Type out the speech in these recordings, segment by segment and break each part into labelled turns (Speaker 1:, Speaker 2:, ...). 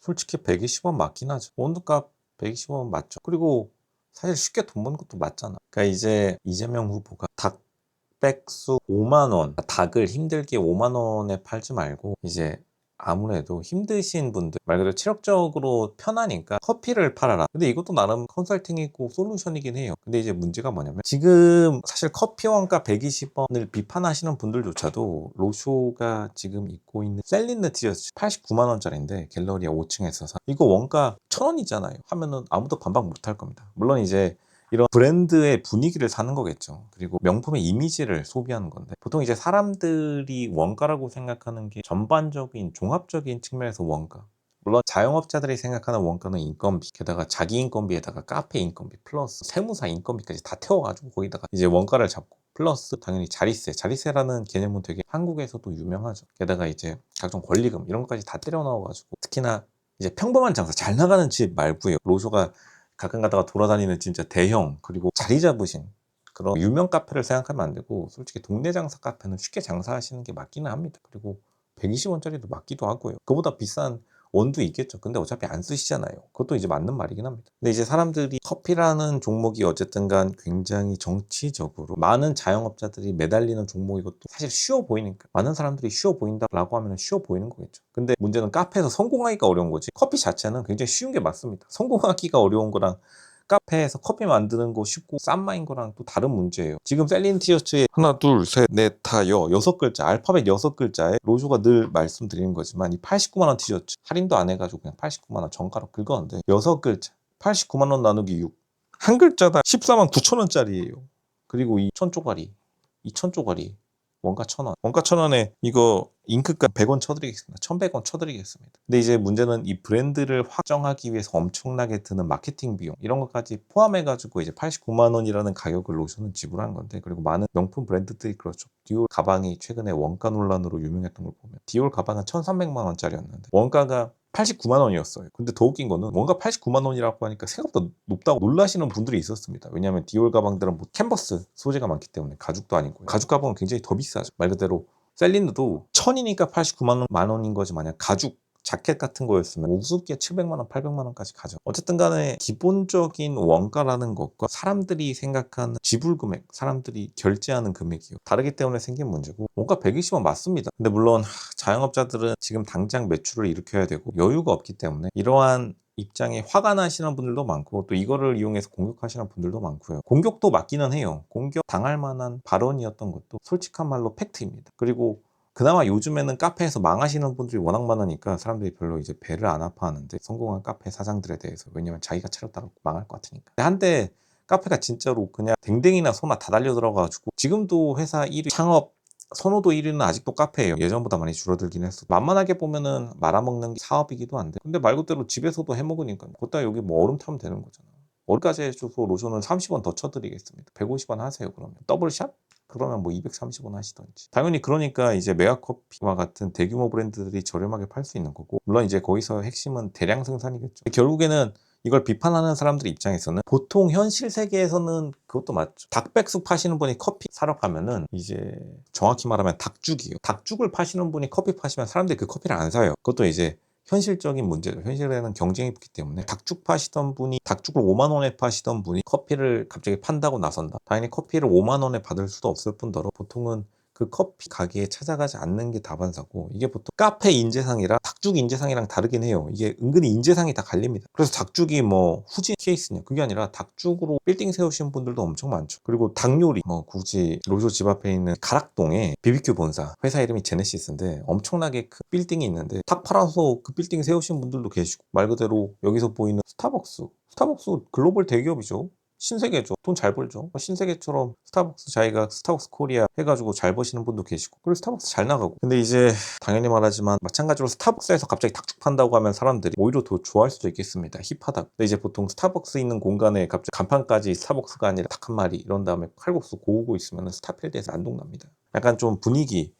Speaker 1: 솔직히 120원 맞긴 하죠. 원두값 120원 맞죠. 그리고 사실 쉽게 돈 버는 것도 맞잖아. 그러니까 이제 이재명 후보가 닭백수 5만 원, 닭을 힘들게 5만 원에 팔지 말고 이제 아무래도 힘드신 분들 말 그대로 체력적으로 편하니까 커피를 팔아라. 근데 이것도 나름 컨설팅이고 솔루션이긴 해요. 근데 이제 문제가 뭐냐면 지금 사실 커피 원가 120원을 비판하시는 분들조차도 로쇼가 지금 입고 있는 셀린느 티셔츠 89만 원짜리인데 갤러리아 5층에서 사. 이거 원가 1,000원이잖아요. 하면은 아무도 반박 못 할 겁니다. 물론 이제 이런 브랜드의 분위기를 사는 거겠죠. 그리고 명품의 이미지를 소비하는 건데 보통 이제 사람들이 원가라고 생각하는 게 전반적인 종합적인 측면에서 원가. 물론 자영업자들이 생각하는 원가는 인건비, 게다가 자기 인건비에다가 카페 인건비 플러스 세무사 인건비까지 다 태워가지고 거기다가 이제 원가를 잡고 플러스 당연히 자리세, 자리세라는 개념은 되게 한국에서도 유명하죠. 게다가 이제 각종 권리금 이런 것까지 다 때려 넣어가지고 특히나 이제 평범한 장사 잘 나가는 집 말고요. 로쇼가 가끔 가다가 돌아다니는 진짜 대형 그리고 자리 잡으신 그런 유명 카페를 생각하면 안 되고 솔직히 동네 장사 카페는 쉽게 장사하시는 게 맞기는 합니다. 그리고 120원짜리도 맞기도 하고요. 그보다 비싼 원두 있겠죠. 근데 어차피 안 쓰시잖아요. 그것도 이제 맞는 말이긴 합니다. 근데 이제 사람들이 커피라는 종목이 어쨌든 간 굉장히 정치적으로 많은 자영업자들이 매달리는 종목이고 또 사실 쉬워 보이니까 많은 사람들이 쉬워 보인다라고 하면 쉬워 보이는 거겠죠. 근데 문제는 카페에서 성공하기가 어려운 거지 커피 자체는 굉장히 쉬운 게 맞습니다. 성공하기가 어려운 거랑 카페에서 커피 만드는 거 쉽고 싼 마인 거랑 또 다른 문제예요. 지금 셀린 티셔츠에 하나 둘셋넷다여 6글자 알파벳 6글자에 로쇼가 늘 말씀드리는 거지만 이 89만 원 티셔츠 할인도 안 해가지고 그냥 89만 원 정가로 긁었는데 6글자 89만 원 나누기 6 한 글자당 14만 9천 원짜리예요. 그리고 이 천조가리 2,000조가리 원가 1,000원. 원가 1,000원에 이거 잉크값 100원 쳐드리겠습니다. 1,100원 쳐드리겠습니다. 근데 이제 문제는 이 브랜드를 확정하기 위해서 엄청나게 드는 마케팅 비용 이런 것까지 포함해가지고 이제 89만 원이라는 가격을 로션은 지불한 건데 그리고 많은 명품 브랜드들이 그렇죠. 디올 가방이 최근에 원가 논란으로 유명했던 걸 보면 디올 가방은 1,300만 원짜리였는데 원가가 89만 원이었어요. 근데 더 웃긴 거는 뭔가 89만 원이라고 하니까 생각보다 높다고 놀라시는 분들이 있었습니다. 왜냐하면 디올 가방들은 뭐 캔버스 소재가 많기 때문에 가죽도 아니고 가죽 가방은 굉장히 더 비싸죠. 말 그대로 셀린느도 1,000이니까 89만 원인 거지 만약 가죽 자켓 같은 거였으면 우습게 700만 원, 800만 원까지 가죠. 어쨌든 간에 기본적인 원가라는 것과 사람들이 생각하는 지불 금액, 사람들이 결제하는 금액이 다르기 때문에 생긴 문제고 원가 120원 맞습니다. 근데 물론 자영업자들은 지금 당장 매출을 일으켜야 되고 여유가 없기 때문에 이러한 입장에 화가 나시는 분들도 많고 또 이거를 이용해서 공격하시는 분들도 많고요. 공격도 맞기는 해요. 공격 당할 만한 발언이었던 것도 솔직한 말로 팩트입니다. 그리고 그나마 요즘에는 카페에서 망하시는 분들이 워낙 많으니까 사람들이 별로 이제 배를 안 아파하는데 성공한 카페 사장들에 대해서 왜냐면 자기가 차렸다가 망할 것 같으니까. 근데 한때 카페가 진짜로 그냥 댕댕이나 소나 다 달려 들어가가지고 지금도 회사 1위 창업 선호도 1위는 아직도 카페예요. 예전보다 많이 줄어들긴 했어. 만만하게 보면은 말아먹는 게 사업이기도 한데 근데 말 그대로 집에서도 해먹으니까 그따 여기 뭐 얼음 타면 되는 거잖아. 얼까지 해줘서 로션은 30원 더 쳐드리겠습니다. 150원 하세요 그러면. 더블샷? 그러면 뭐 230원 하시던지. 당연히 그러니까 이제 메가커피와 같은 대규모 브랜드들이 저렴하게 팔 수 있는 거고 물론 이제 거기서 핵심은 대량 생산이겠죠. 결국에는 이걸 비판하는 사람들 입장에서는 보통 현실 세계에서는 그것도 맞죠. 닭백숙 파시는 분이 커피 사러 가면은 이제 정확히 말하면 닭죽이에요. 닭죽을 파시는 분이 커피 파시면 사람들이 그 커피를 안 사요. 그것도 이제 현실적인 문제죠. 현실에는 경쟁이 붙기 때문에 닭죽 파시던 분이 닭죽을 5만 원에 파시던 분이 커피를 갑자기 판다고 나선다. 당연히 커피를 5만 원에 받을 수도 없을 뿐더러 보통은 그 커피 가게에 찾아가지 않는 게 다반사고 이게 보통 카페 인재상이랑 닭죽 인재상이랑 다르긴 해요. 이게 은근히 인재상이 다 갈립니다. 그래서 닭죽이 뭐 후진 케이스냐 그게 아니라 닭죽으로 빌딩 세우신 분들도 엄청 많죠. 그리고 닭요리 뭐 굳이 로조 집 앞에 있는 가락동에 BBQ 본사 회사 이름이 제네시스인데 엄청나게 큰 빌딩이 있는데 닭 팔아서 그 빌딩 세우신 분들도 계시고 말 그대로 여기서 보이는 스타벅스 글로벌 대기업이죠. 신세계죠. 돈 잘 벌죠. 신세계처럼 스타벅스 자기가 스타벅스 코리아 해가지고 잘 버시는 분도 계시고 그리고 스타벅스 잘 나가고 근데 이제 당연히 말하지만 마찬가지로 스타벅스에서 갑자기 닭죽 판다고 하면 사람들이 오히려 더 좋아할 수도 있겠습니다. 힙하다. 근데 이제 보통 스타벅스 있는 공간에 갑자기 간판까지 스타벅스가 아니라 닭 한 마리 이런 다음에 칼국수 고우고 있으면 스타필드에서 안동납니다. 약간 좀 분위기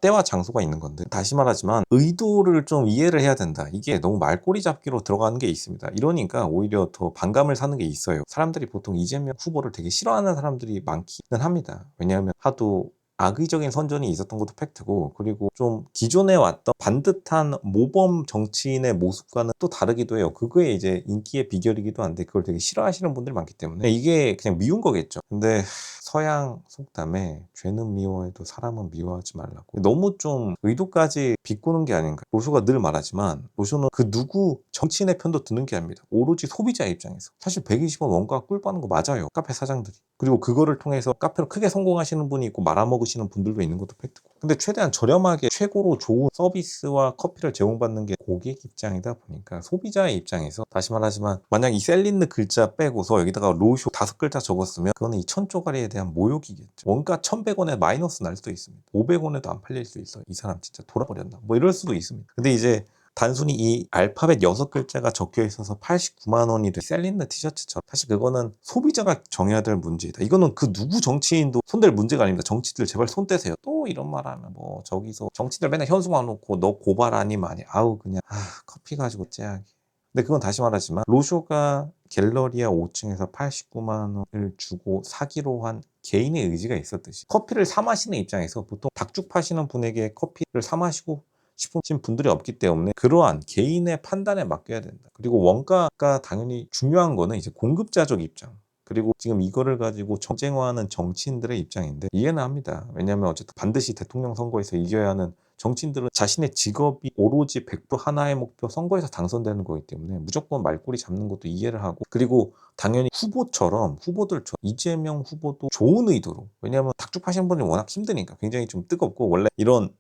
Speaker 1: 때와 장소가 있는 건데 다시 말하지만 의도를 좀 이해를 해야 된다. 이게 너무 말꼬리 잡기로 들어가는 게 있습니다. 이러니까 오히려 더 반감을 사는 게 있어요. 사람들이 보통 이재명 후보를 되게 싫어하는 사람들이 많기는 합니다. 왜냐하면 하도 악의적인 선전이 있었던 것도 팩트고, 그리고 좀 기존에 왔던 반듯한 모범 정치인의 모습과는 또 다르기도 해요. 그거에 이제 인기의 비결이기도 한데 그걸 되게 싫어하시는 분들이 많기 때문에 이게 그냥 미운 거겠죠. 근데 서양 속담에 죄는 미워해도 사람은 미워하지 말라고, 너무 좀 의도까지 비꼬는 게 아닌가. 로쇼가 늘 말하지만 로쇼는 그 누구 정치인의 편도 드는 게 아닙니다. 오로지 소비자 입장에서. 사실 120원 원가 꿀 빠는 거 맞아요, 카페 사장들이. 그리고 그거를 통해서 카페로 크게 성공하시는 분이 있고 말아먹으시는 분들도 있는 것도 팩트고. 근데 최대한 저렴하게 최고로 좋은 서비스와 커피를 제공받는 게 고객 입장이다 보니까 소비자의 입장에서, 다시 말하지만 만약 이 셀린느 글자 빼고서 여기다가 로쇼 5글자 적었으면 그거는 이 천조가리에 대한 모욕이겠죠. 원가 1100원에 마이너스 날 수도 있습니다. 500원에도 안 팔릴 수 있어요. 이 사람 진짜 돌아버렸나 뭐 이럴 수도 있습니다. 근데 이제 단순히 이 알파벳 6글자가 적혀 있어서 89만 원이 된 셀린느 티셔츠처럼, 사실 그거는 소비자가 정해야 될 문제이다. 이거는 그 누구 정치인도 손댈 문제가 아닙니다. 정치들 제발 손 떼세요. 또 이런 말 하면 뭐 저기서 정치들 맨날 현수막 놓고 너 고발 아니면 아니, 아우 그냥 커피 가지고 째야기. 근데 그건 다시 말하지만 로쇼가 갤러리아 5층에서 89만 원을 주고 사기로 한 개인의 의지가 있었듯이, 커피를 사 마시는 입장에서 보통 닭죽 파시는 분에게 커피를 사 마시고 싶으신 분들이 없기 때문에 그러한 개인의 판단에 맡겨야 된다. 그리고 원가가 당연히 중요한 거는 이제 공급자적 입장, 그리고 지금 이거를 가지고 정쟁화하는 정치인들의 입장인데 이해는 합니다. 왜냐하면 어쨌든 반드시 대통령 선거에서 이겨야 하는 정치인들은 자신의 직업이 오로지 100% 하나의 목표, 선거에서 당선되는 거기 때문에 무조건 말꼬리 잡는 것도 이해를 하고, 그리고 당연히 후보들처럼 이재명 후보도 좋은 의도로, 왜냐하면 닭죽 파시는 분이 워낙 힘드니까 굉장히 좀 뜨겁고, 원래 이런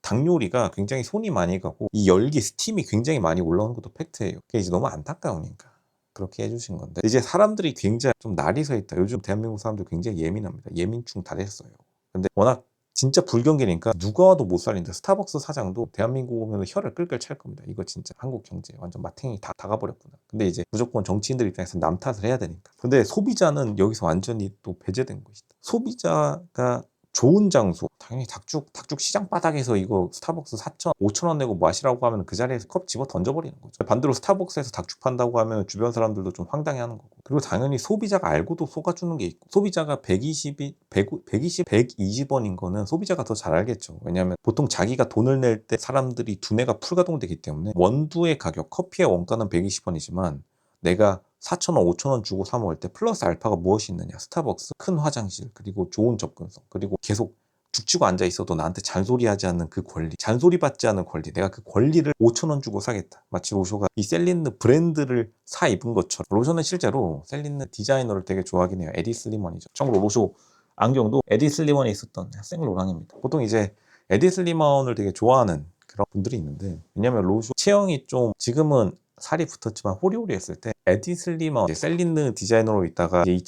Speaker 1: 닭 요리가 굉장히 손이 많이 가고 이 열기, 스팀이 굉장히 많이 올라오는 것도 팩트예요. 그게 이제 너무 안타까우니까 그렇게 해주신 건데, 이제 사람들이 굉장히 좀 날이 서 있다. 요즘 대한민국 사람들 굉장히 예민합니다. 예민충 다 됐어요. 근데 워낙 진짜 불경기니까 누가 와도 못 살린다. 스타벅스 사장도 대한민국 오면 혀를 끌끌 찰 겁니다. 이거 진짜 한국 경제 완전 마탱이 다 가버렸구나. 근데 이제 무조건 정치인들 입장에서 남 탓을 해야 되니까. 근데 소비자는 여기서 완전히 또 배제된 것이다. 소비자가 좋은 장소, 당연히 닭죽 시장 바닥에서 이거 스타벅스 4천, 5천 원 내고 마시라고 하면 그 자리에서 컵 집어 던져버리는 거죠. 반대로 스타벅스에서 닭죽 판다고 하면 주변 사람들도 좀 황당해하는 거고. 그리고 당연히 소비자가 알고도 속아주는 게 있고, 소비자가 120원인 거는 소비자가 더 잘 알겠죠. 왜냐하면 보통 자기가 돈을 낼 때 사람들이 두뇌가 풀가동되기 때문에, 원두의 가격, 커피의 원가는 120원이지만 내가 4,000원, 5,000원 주고 사 먹을 때 플러스 알파가 무엇이 있느냐. 스타벅스, 큰 화장실, 그리고 좋은 접근성, 그리고 계속 죽치고 앉아 있어도 나한테 잔소리하지 않는 그 권리, 잔소리 받지 않는 권리, 내가 그 권리를 5,000원 주고 사겠다. 마치 로쇼가 이 셀린느 브랜드를 사 입은 것처럼. 로쇼는 실제로 셀린느 디자이너를 되게 좋아하긴 해요. 에디 슬리먼이죠. 참고로 로쇼 안경도 에디 슬리먼에 있었던 생로랑입니다. 보통 이제 에디 슬리먼을 되게 좋아하는 그런 분들이 있는데, 왜냐면 로쇼 체형이 좀 지금은 살이 붙었지만 호리호리했을 때 에디 슬리먼, 셀린느 디자이너로 있다가 이제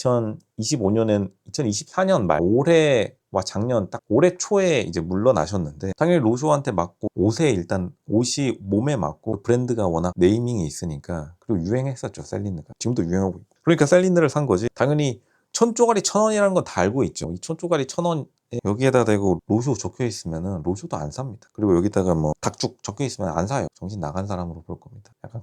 Speaker 1: 2024년 말, 올해와 작년 딱 올해 초에 이제 물러나셨는데, 당연히 로쇼한테 맞고 일단 옷이 몸에 맞고 브랜드가 워낙 네이밍이 있으니까, 그리고 유행했었죠 셀린느가. 지금도 유행하고 있고. 그러니까 셀린느를 산 거지. 당연히 천조가리 1,000원이라는 건 다 알고 있죠. 이 천조가리 1,000원 여기에다 대고 로쇼 적혀 있으면은 로쇼도 안 삽니다. 그리고 여기다가 뭐 닭죽 적혀 있으면 안 사요. 정신 나간 사람으로 볼 겁니다. 약간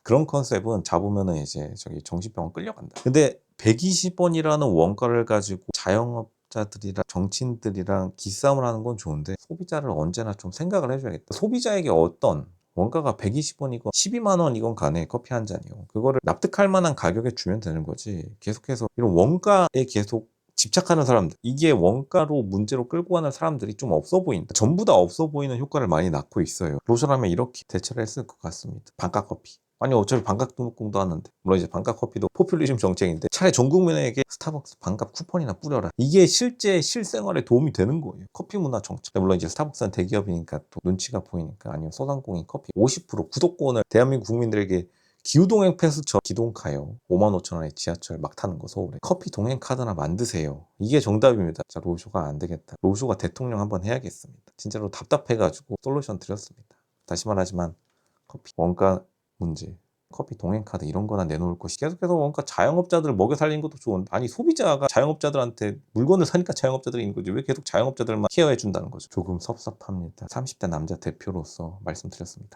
Speaker 1: 그런 컨셉은 잡으면은 이제 저기 정신병원 끌려간다. 근데 120원이라는 원가를 가지고 자영업자들이랑 정치인들이랑 기싸움을 하는 건 좋은데, 소비자를 언제나 좀 생각을 해줘야겠다. 소비자에게 어떤 원가가 120원이건 12만 원이건 간에 커피 한 잔이요, 그거를 납득할 만한 가격에 주면 되는 거지. 계속해서 이런 원가에 계속 집착하는 사람들, 이게 원가로 문제로 끌고 가는 사람들이 좀 없어 보인다. 전부 다 없어 보이는 효과를 많이 낳고 있어요. 로션하면 이렇게 대처를 했을 것 같습니다. 반값 커피. 아니 어차피 반값 등록금도 하는데, 물론 이제 반값 커피도 포퓰리즘 정책인데, 차라리 전 국민에게 스타벅스 반값 쿠폰이나 뿌려라. 이게 실생활에 도움이 되는 거예요. 커피 문화 정책. 물론 이제 스타벅스는 대기업이니까 또 눈치가 보이니까, 아니면 소상공인 커피 50% 구독권을 대한민국 국민들에게, 기후동행 패스처럼 기동카요 55,000원에 지하철 막 타는 거 서울에, 커피 동행 카드나 만드세요. 이게 정답입니다. 자, 로쇼가 안 되겠다. 로쇼가 대통령 한번 해야겠습니다. 진짜로 답답해가지고 솔루션 드렸습니다. 다시 말하지만 커피 원가 문제, 커피 동행 카드 이런 거나 내놓을 것이, 계속해서 원가 자영업자들 먹여 살리는 것도 좋은데, 아니 소비자가 자영업자들한테 물건을 사니까 자영업자들이 있는 거지, 왜 계속 자영업자들만 케어해 준다는 거죠. 조금 섭섭합니다. 30대 남자 대표로서 말씀드렸습니다.